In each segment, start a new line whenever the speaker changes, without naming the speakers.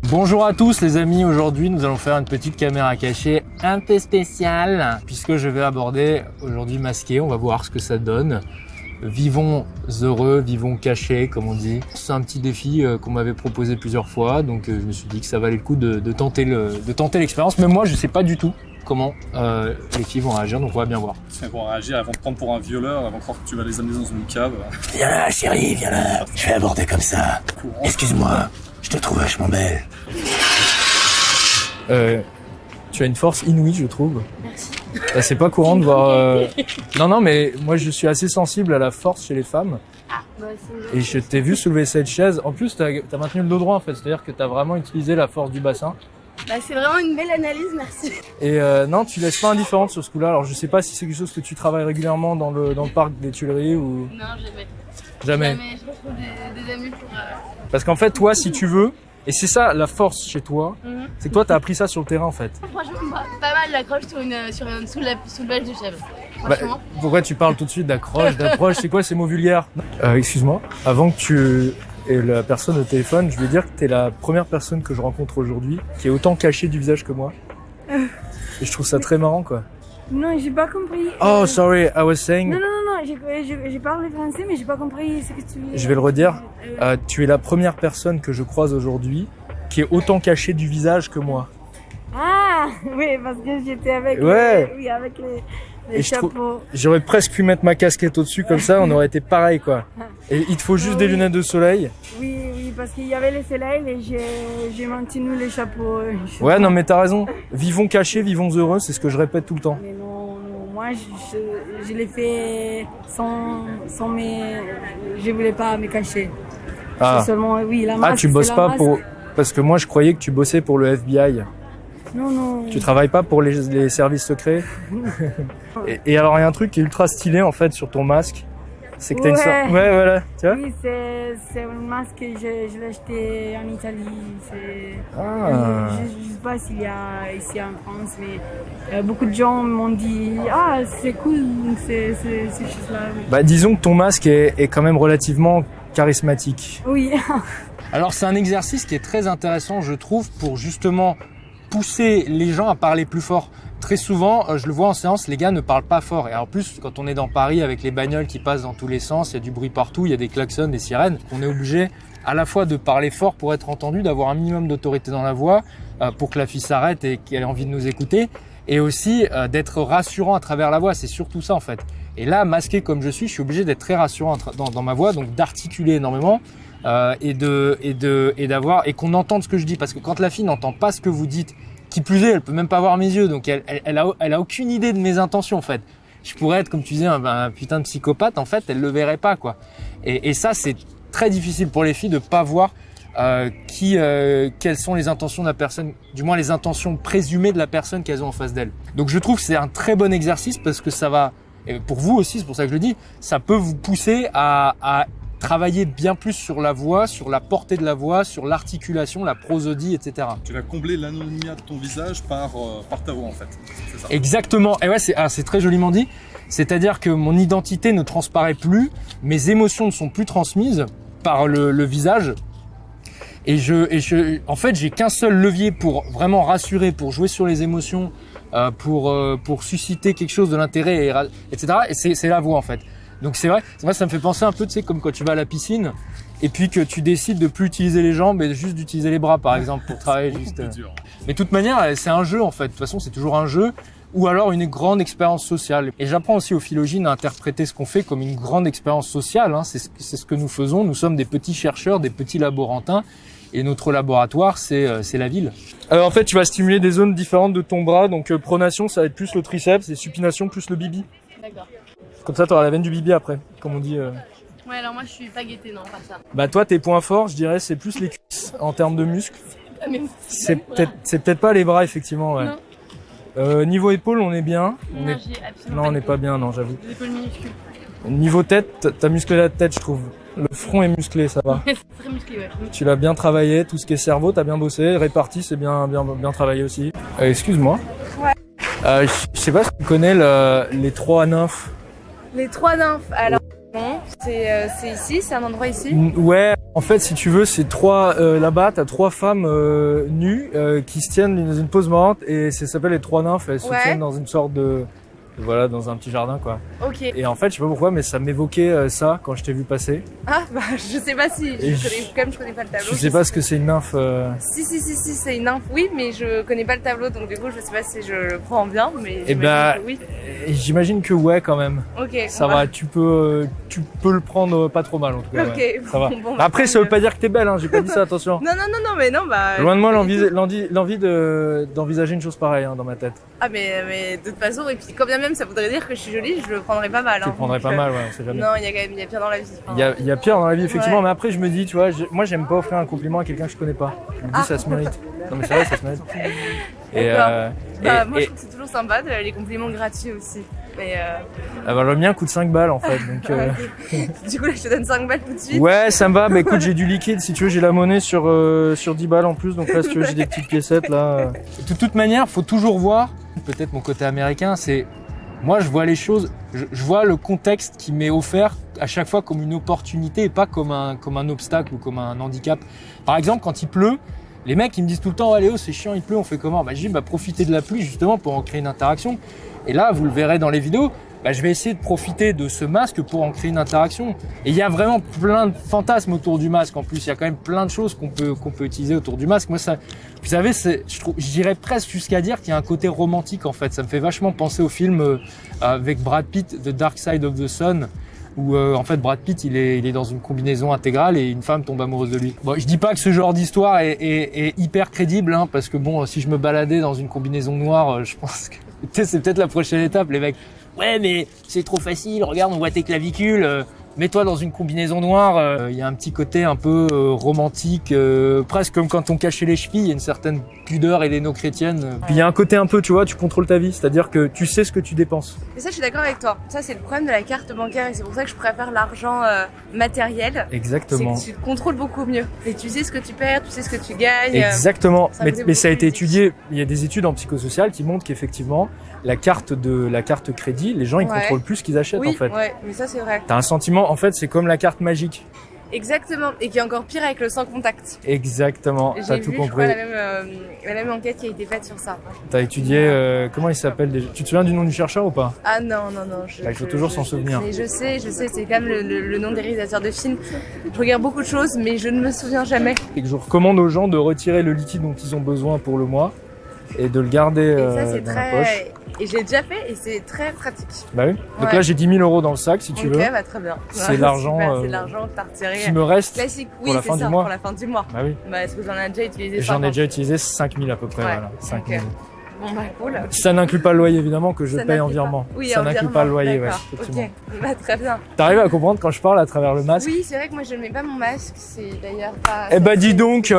Bonjour à tous les amis, aujourd'hui nous allons faire une petite caméra cachée un peu spéciale puisque je vais aborder aujourd'hui masqué, on va voir ce que ça donne. Vivons heureux, vivons cachés comme on dit. C'est un petit défi qu'on m'avait proposé plusieurs fois, donc je me suis dit que ça valait le coup de tenter l'expérience. Mais moi je sais pas du tout comment les filles vont réagir, donc on va bien voir.
Elles vont réagir, elles vont te prendre pour un violeur, elles vont croire que tu vas les amener dans une cave.
Viens là chérie, viens là, je vais aborder comme ça. Excuse-moi, je te trouve vachement belle.
Tu as une force inouïe je trouve.
Merci.
C'est pas courant de voir... Non, mais moi je suis assez sensible à la force chez les femmes.
Ah, bah c'est...
Et je t'ai vu soulever cette chaise. En plus, t'as maintenu le dos droit en fait, c'est-à-dire que t'as vraiment utilisé la force du bassin.
Bah c'est vraiment une belle analyse, merci.
Et non, tu laisses pas indifférente sur ce coup-là. Alors je sais pas si c'est quelque chose que tu travailles régulièrement dans le parc des Tuileries ou...
Non, jamais.
Jamais.
Je retrouve des amis pour...
Parce qu'en fait, toi, si tu veux, et c'est ça la force chez toi, c'est que toi, t'as appris ça sur le terrain en fait.
Franchement, pas mal l'accroche sous le belge de chèvre.
Bah,
Franchement.
pourquoi tu parles tout de suite d'accroche, d'approche, c'est quoi ces mots vulgaires? Excuse-moi, avant que tu aies la personne au téléphone, je vais dire que t'es la première personne que je rencontre aujourd'hui qui est autant cachée du visage que moi. Et je trouve ça très marrant quoi.
Non, j'ai pas compris.
Oh, sorry, I was saying...
Non, j'ai parlé français, mais j'ai pas compris ce que tu veux dire.
Je vais le redire. Tu es la première personne que je croise aujourd'hui qui est autant cachée du visage que moi.
Ah, oui, parce que j'étais avec
Ouais.
avec les
Et
chapeaux.
J'aurais presque pu mettre ma casquette au-dessus comme ça, on aurait été pareil quoi. Et il te faut juste des lunettes de soleil.
Oui, parce qu'il y avait le soleil et j'ai maintenu les chapeaux.
Ouais, non mais t'as raison. Vivons cachés, vivons heureux, c'est ce que je répète tout le temps.
Mais non, moi je l'ai fait sans mes... Je voulais pas me cacher.
Ah,
C'est seulement, oui, la masque.
tu bosses
c'est la
pas
masque.
pour... Parce que moi je croyais que tu bossais pour le FBI.
Non.
Tu travailles pas pour les services secrets. Et alors il y a un truc qui est ultra stylé en fait sur ton masque. C'est que t'as une sorte... Ouais, voilà, tu vois.
Oui, c'est un masque que je l'ai acheté en Italie.
Ah.
Je sais pas s'il y a ici en France, mais beaucoup de gens m'ont dit « Ah, c'est cool, ces choses-là. »
Bah disons que ton masque est quand même relativement charismatique.
Oui.
Alors c'est un exercice qui est très intéressant je trouve pour justement pousser les gens à parler plus fort. Très souvent, je le vois en séance, les gars ne parlent pas fort. Et en plus, quand on est dans Paris avec les bagnoles qui passent dans tous les sens, il y a du bruit partout, il y a des klaxons, des sirènes. On est obligé à la fois de parler fort pour être entendu, d'avoir un minimum d'autorité dans la voix, pour que la fille s'arrête et qu'elle ait envie de nous écouter. Et aussi d'être rassurant à travers la voix, c'est surtout ça en fait. Et là, masqué comme je suis obligé d'être très rassurant dans ma voix, donc d'articuler énormément. Et qu'on entende ce que je dis, parce que quand la fille n'entend pas ce que vous dites, qui plus est, elle peut même pas voir mes yeux, donc elle a aucune idée de mes intentions en fait. Je pourrais être, comme tu disais, un putain de psychopathe, en fait, elle le verrait pas quoi. Et ça, c'est très difficile pour les filles de pas voir quelles sont les intentions de la personne, du moins les intentions présumées de la personne qu'elles ont en face d'elles. Donc je trouve que c'est un très bon exercice parce que ça va, et pour vous aussi, c'est pour ça que je le dis, ça peut vous pousser à travailler bien plus sur la voix, sur la portée de la voix, sur l'articulation, la prosodie, etc.
Tu vas combler l'anonymat de ton visage par ta voix en fait. C'est ça.
Exactement. Et ouais, c'est très joliment dit. C'est-à-dire que mon identité ne transparaît plus, mes émotions ne sont plus transmises par le visage. En fait, j'ai qu'un seul levier pour vraiment rassurer, pour jouer sur les émotions, pour susciter quelque chose de l'intérêt, etc. Et c'est la voix en fait. Donc c'est vrai, ça me fait penser un peu, tu sais, comme quand tu vas à la piscine et puis que tu décides de plus utiliser les jambes et juste d'utiliser les bras par exemple pour travailler juste.
Plus dur.
Mais de toute manière, c'est un jeu en fait. De toute façon, c'est toujours un jeu ou alors une grande expérience sociale. Et j'apprends aussi aux philogines à interpréter ce qu'on fait comme une grande expérience sociale. Hein. C'est ce que nous faisons. Nous sommes des petits chercheurs, des petits laborantins. Et notre laboratoire, c'est la ville. En fait, tu vas stimuler des zones différentes de ton bras. Donc pronation, ça va être plus le triceps et supination plus le bibi.
D'accord.
Comme ça, tu auras la veine du bibi après, comme on dit.
Ouais, alors moi je suis pas gaieté, non, pas ça.
Bah toi, tes points forts, je dirais, c'est plus les cuisses en termes de muscles.
Ah, mais
C'est peut-être pas les bras, effectivement. Ouais.
Non.
Niveau épaule, on est bien.
Non, j'ai absolument
Non, on
pas
n'est pas bien, non, j'avoue.
des épaules minuscules.
Niveau tête, t'as musclé la tête, je trouve. Le front est musclé, ça va.
C'est très musclé, ouais.
Tu l'as bien travaillé, tout ce qui est cerveau, t'as bien bossé. Réparti, c'est bien travaillé aussi. Excuse-moi.
Ouais.
Je sais pas si tu connais les trois nymphes.
Les trois nymphes. Alors, non,
C'est ici, c'est un endroit ici.
Ouais, en fait, si tu veux, c'est là-bas, t'as 3 femmes nues qui se tiennent dans une pose marrante et ça s'appelle les 3 nymphes. Elles se tiennent dans une sorte voilà, dans un petit jardin, quoi.
Ok.
Et en fait, je sais pas pourquoi, mais ça m'évoquait ça quand je t'ai vu passer.
Ah, bah, je sais pas si. Je connais pas le tableau.
Je sais pas ce que c'est une nymphe.
Si, c'est une nymphe, oui, mais je connais pas le tableau, donc du coup, je sais pas si je le prends bien, mais
Et
que oui.
J'imagine que ouais, quand même.
Ok.
Ça va, tu peux le prendre pas trop mal, en tout cas.
Ok.
Ouais. Ça va.
Bon,
Après, ça veut pas dire que t'es belle, hein. J'ai pas dit ça, attention.
Non, mais non, bah.
Loin de moi l'envie d'envisager une chose pareille, hein, dans ma tête.
Ah, mais de toute façon, et puis quand bien même ça voudrait dire que je suis jolie, je le prendrais pas mal.
Tu le prendrais pas mal, ouais, on sait jamais.
Non, il y a pire dans la vie.
Il y a pire dans la vie, effectivement,
Ouais.
mais après, je me dis, tu vois, moi, j'aime pas offrir un compliment à quelqu'un que je connais pas. Je me dis, ça se mérite. Non, mais c'est vrai, ça se mérite. Et,
Moi, je trouve que c'est toujours sympa, les compliments gratuits aussi. Mais
le mien coûte 5 balles, en fait, donc.
Du coup, là, je te donne 5 balles tout de suite.
Ouais, ça me va. Bah écoute, j'ai du liquide. Si tu veux, j'ai la monnaie sur 10 balles en plus. Donc là, si tu veux, j'ai des petites piécettes là. De toute manière, faut toujours voir. Peut-être mon côté américain, c'est moi, je vois les choses. Je vois le contexte qui m'est offert à chaque fois comme une opportunité et pas comme un obstacle ou comme un handicap. Par exemple, quand il pleut, les mecs ils me disent tout le temps, oh, Léo, c'est chiant, il pleut, on fait comment? Bah je dis, profitez de la pluie justement pour en créer une interaction. Et là, vous le verrez dans les vidéos. Je vais essayer de profiter de ce masque pour en créer une interaction. Et il y a vraiment plein de fantasmes autour du masque. En plus, il y a quand même plein de choses qu'on peut utiliser autour du masque. Moi, ça, vous savez, je dirais presque jusqu'à dire qu'il y a un côté romantique en fait. Ça me fait vachement penser au film avec Brad Pitt, The Dark Side of the Sun, où en fait Brad Pitt il est dans une combinaison intégrale et une femme tombe amoureuse de lui. Bon, je dis pas que ce genre d'histoire est hyper crédible, hein, parce que bon, si je me baladais dans une combinaison noire, je pense que c'est peut-être la prochaine étape, les mecs. Ouais, mais c'est trop facile, regarde, on voit tes clavicules, mets-toi dans une combinaison noire. Il y a un petit côté un peu romantique, presque comme quand on cachait les chevilles, il y a une certaine pudeur helléno-chrétienne. Puis il y a un côté un peu, tu vois, tu contrôles ta vie, c'est-à-dire que tu sais ce que tu dépenses.
Et ça, je suis d'accord avec toi. Ça, c'est le problème de la carte bancaire et c'est pour ça que je préfère l'argent matériel.
Exactement.
C'est que tu contrôles beaucoup mieux. Et tu sais ce que tu perds, tu sais ce que tu gagnes.
Exactement. Mais ça a été
beaucoup plus
étudié. Il y a des études en psychosocial qui montrent qu'effectivement, la carte crédit, les gens ils contrôlent plus ce qu'ils achètent en fait.
Ouais, mais ça c'est vrai.
T'as un sentiment, en fait, c'est comme la carte magique.
Exactement, et qui est encore pire avec le sans contact.
Exactement, t'as
J'ai
tout
vu,
compris.
je crois, la même enquête qui a été faite sur ça.
T'as étudié, comment il s'appelle déjà? Tu te souviens du nom du chercheur ou pas?
Ah non.
Il faut toujours s'en souvenir.
Mais je sais, c'est quand même le nom des réalisateurs de films. Je regarde beaucoup de choses, mais je ne me souviens jamais.
Et que je recommande aux gens de retirer le liquide dont ils ont besoin pour le mois et de le garder
Et ça, c'est
dans la poche.
Et j'ai déjà fait et c'est très pratique.
Bah oui. Donc
Ouais.
là, j'ai 10 000 € dans le sac si tu veux.
Ok, bah très bien.
C'est l'argent,
Super, c'est l'argent que t'as retiré.
qui me reste
Classique,
pour la fin du mois.
pour la fin du mois.
Bah oui.
Bah, est-ce que j'en ai déjà utilisé
Et j'en ai
50?
déjà utilisé 5 000 à peu près.
Ouais.
Voilà, 5 000.
Ok. Bon bah cool.
Ça n'inclut pas le loyer évidemment que je
Ça
paye en
n'inclut
virement.
pas. Oui,
ça
en
n'inclut
virement,
pas le loyer, ouais,
d'accord.
effectivement.
Ok, bah très bien.
T'arrives à comprendre quand je parle à travers le masque?
Oui, c'est vrai que moi je ne mets pas mon masque, c'est d'ailleurs pas.
Eh bah dis donc,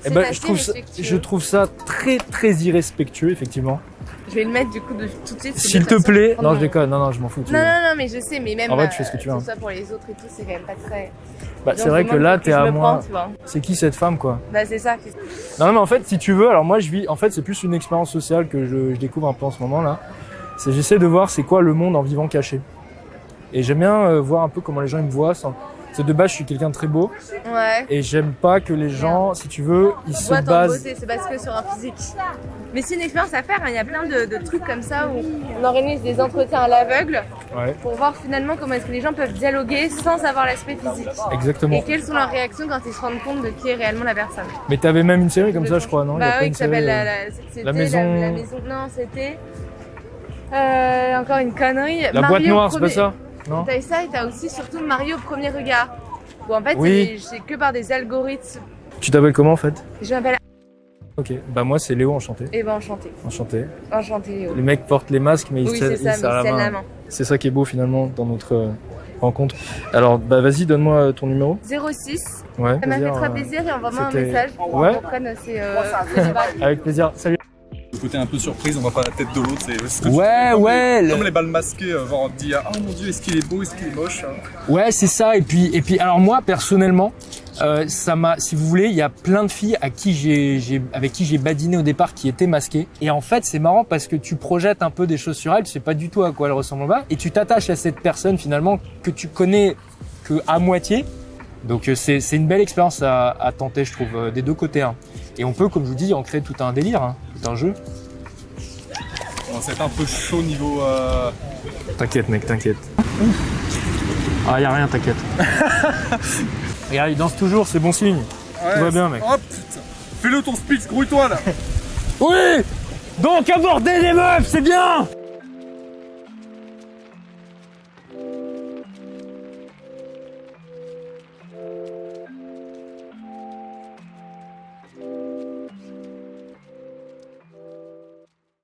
C'est
je trouve ça très très irrespectueux effectivement.
Je vais le mettre du coup tout de suite.
S'il te plaît, non je déconne, non je m'en fous.
Non, mais je sais, mais même.
En vrai, tu fais ce que tu veux.
Que ce soit pour les autres et tout, c'est quand même pas très.
Bah c'est vrai que là t'es à moi.
Moi.
C'est qui cette femme quoi?
Bah c'est ça.
Non mais en fait si tu veux, alors moi je vis, en fait c'est plus une expérience sociale que je découvre un peu en ce moment là. C'est j'essaie de voir c'est quoi le monde en vivant caché. Et j'aime bien voir un peu comment les gens ils me voient. De base, je suis quelqu'un de très beau.
Ouais.
Et j'aime pas que les gens, si tu veux, ils se
Toi, ton
basent.
beauté, c'est parce que sur un physique. Mais c'est une expérience à faire. Il y a plein de trucs comme ça où on organise des entretiens à l'aveugle pour voir finalement comment est-ce que les gens peuvent dialoguer sans avoir l'aspect physique.
Exactement.
Et quelles sont leurs réactions quand ils se rendent compte de qui est réellement la personne.
Mais t'avais même une série comme ça, je crois, non?
Bah oui,
qui
qui s'appelle
La Maison.
La maison. Non, c'était encore une connerie.
La
Mario
boîte noire, c'est
premier...
pas ça? Non?
T'as ça et t'as aussi surtout Mario au premier regard. Où en fait,
Oui.
c'est que par des algorithmes.
Tu t'appelles comment en fait?
Je m'appelle.
Ok, bah moi c'est Léo, enchanté.
Eh ben enchanté.
Enchanté.
Enchanté Léo.
Les mecs portent les masques mais
Oui, c'est ça, mais
serrent
ils tiennent la main.
C'est ça qui est beau finalement dans notre rencontre. Alors bah vas-y, donne-moi ton numéro.
06.
Ouais.
Ça m'a fait très plaisir et envoie-moi un
c'était-
message pour
Ouais.
qu'on comprenne c'est
Avec plaisir. Salut.
Le côté un peu surprise, on voit pas la tête de l'autre, c'est ce que tu
Ouais,
fais, comme
ouais,
Comme les balles masquées, genre on te dit oh mon dieu, est-ce qu'il est beau, est-ce qu'il est moche, hein.
Ouais, c'est ça. Et puis, alors moi personnellement, ça m'a, si vous voulez, il y a plein de filles avec qui j'ai badiné au départ qui étaient masquées. Et en fait, c'est marrant parce que tu projettes un peu des choses sur elles, tu sais pas du tout à quoi elles ressemblent là, et tu t'attaches à cette personne finalement que tu connais que à moitié. Donc c'est une belle expérience à tenter, je trouve, des deux côtés. Hein. Et on peut, comme je vous dis, en créer tout un délire, hein, tout un jeu.
Bon, c'est un peu chaud niveau...
T'inquiète mec, t'inquiète. Ah, y a rien, t'inquiète. Regarde, il danse toujours, c'est bon signe.
Ouais,
tout va bien mec.
Oh putain. Fais-le ton speech, grouille-toi là.
Oui. Donc aborder des meufs, c'est bien.